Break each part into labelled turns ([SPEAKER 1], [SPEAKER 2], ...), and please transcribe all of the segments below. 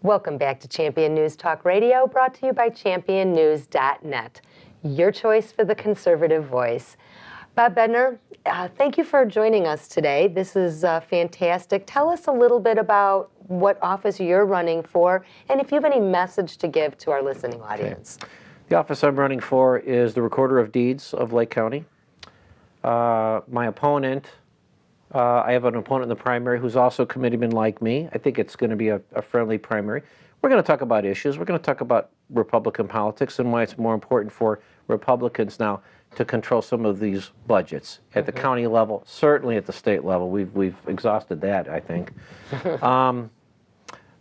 [SPEAKER 1] Welcome back to Champion News Talk Radio, brought to you by championnews.net, your choice for the conservative voice. Bob Bednar, thank you for joining us today. This is fantastic. Tell us a little bit about what office you're running for, and if you have any message to give to our listening audience.
[SPEAKER 2] Okay. The office I'm running for is the Recorder of Deeds of Lake County. My opponent, I have an opponent in the primary who's also a committeeman like me. I think it's going to be a friendly primary. We're going to talk about issues. We're going to talk about Republican politics and why it's more important for Republicans now to control some of these budgets at the county level, certainly at the state level. We've exhausted that, I think.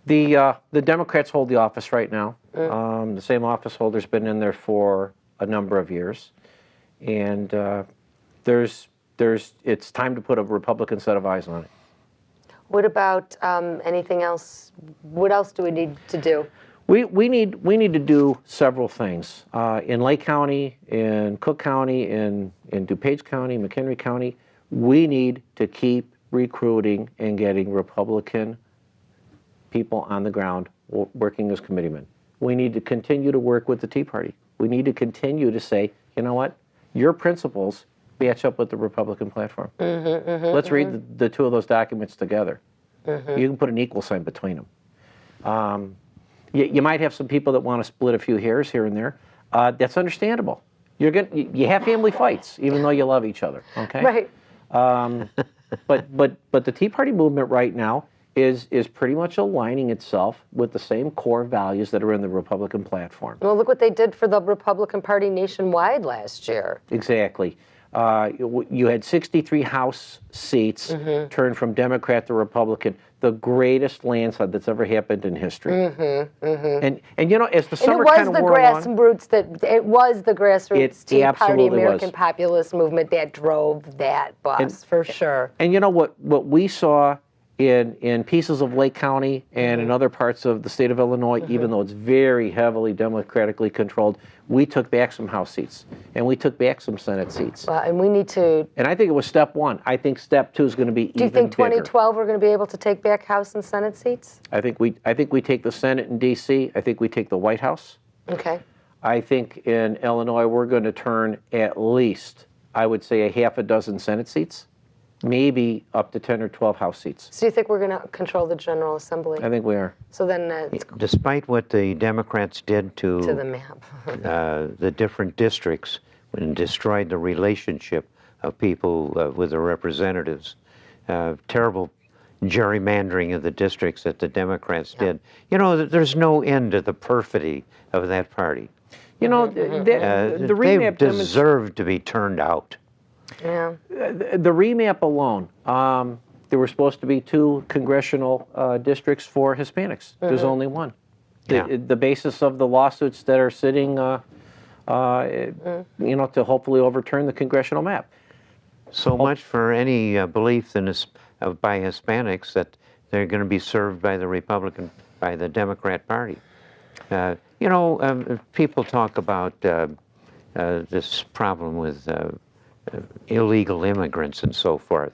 [SPEAKER 2] The Democrats hold the office right now. The same office holder's been in there for a number of years, and it's time to put a Republican set of eyes on it.
[SPEAKER 1] What about anything else? What else do we need to do?
[SPEAKER 2] We need to do several things. In Lake County, in Cook County, in DuPage County, McHenry County, we need to keep recruiting and getting Republican people on the ground working as committeemen. We need to continue to work with the Tea Party. We need to continue to say, you know what, your principles match up with the Republican platform. Let's read the two of those documents together. You can put an equal sign between them. You might have some people that want to split a few hairs here and there. That's understandable. You have family fights, even though you love each other. Okay.
[SPEAKER 1] Right.
[SPEAKER 2] But the Tea Party movement right now is pretty much aligning itself with the same core values that are in the Republican platform.
[SPEAKER 1] Well, look what they did for the Republican Party nationwide last year.
[SPEAKER 2] Exactly. You had 63 House seats turned from Democrat to Republican, the greatest landslide that's ever happened in history. And you know, as the summer kind of wore along,
[SPEAKER 1] it was the grassroots Tea Party American
[SPEAKER 2] was.
[SPEAKER 1] Populist movement that drove that bus, for sure.
[SPEAKER 2] And you know what we saw in pieces of Lake County and in other parts of the state of Illinois, even though it's very heavily democratically controlled, we took back some House seats and we took back some Senate seats.
[SPEAKER 1] Well, and we need to.
[SPEAKER 2] And I think it was step one. I think step two is going to be even bigger.
[SPEAKER 1] Do you think 2012 we're going to be able to take back House and Senate seats?
[SPEAKER 2] I think we take the Senate in D.C. I think we take the White House.
[SPEAKER 1] Okay.
[SPEAKER 2] I think in Illinois we're going to turn at least, I would say, a half a dozen Senate seats. Maybe up to 10 or 12 House seats.
[SPEAKER 1] So you think we're going to control the General Assembly?
[SPEAKER 2] I think we are.
[SPEAKER 1] So then,
[SPEAKER 3] despite what the Democrats did to
[SPEAKER 1] the map,
[SPEAKER 3] the different districts and destroyed the relationship of people with the representatives, terrible gerrymandering of the districts that the Democrats did. You know, there's no end to the perfidy of that party.
[SPEAKER 2] You know, the remap
[SPEAKER 3] they deserve to be turned out.
[SPEAKER 1] Yeah.
[SPEAKER 2] The remap alone, there were supposed to be 2 congressional districts for Hispanics. There's only one. The basis of the lawsuits that are sitting, you know, to hopefully overturn the congressional map.
[SPEAKER 3] So much for any belief in by Hispanics that they're going to be served by the Democrat Party. You know, people talk about this problem with illegal immigrants and so forth.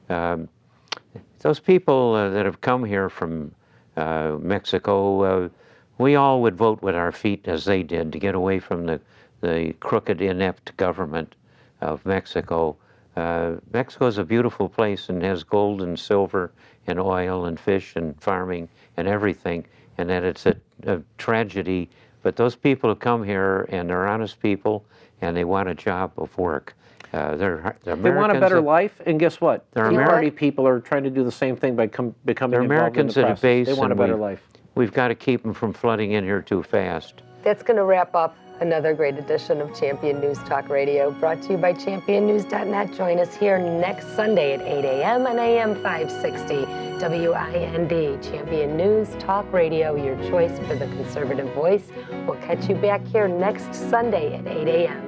[SPEAKER 3] Those people that have come here from Mexico, we all would vote with our feet as they did to get away from the crooked, inept government of Mexico. Mexico is a beautiful place and has gold and silver and oil and fish and farming and everything, and that it's a tragedy. But those people who come here, and they're honest people, and they want a job of work.
[SPEAKER 2] They want a better life, and guess what? The Party people are trying to do the same thing by becoming involved in the process.
[SPEAKER 3] Base,
[SPEAKER 2] they want a better life.
[SPEAKER 3] We've got to keep them from flooding in here too fast.
[SPEAKER 1] That's going to wrap up another great edition of Champion News Talk Radio, brought to you by championnews.net. Join us here next Sunday at 8 a.m. on AM 560 WIND. Champion News Talk Radio, your choice for the conservative voice. We'll catch you back here next Sunday at 8 a.m.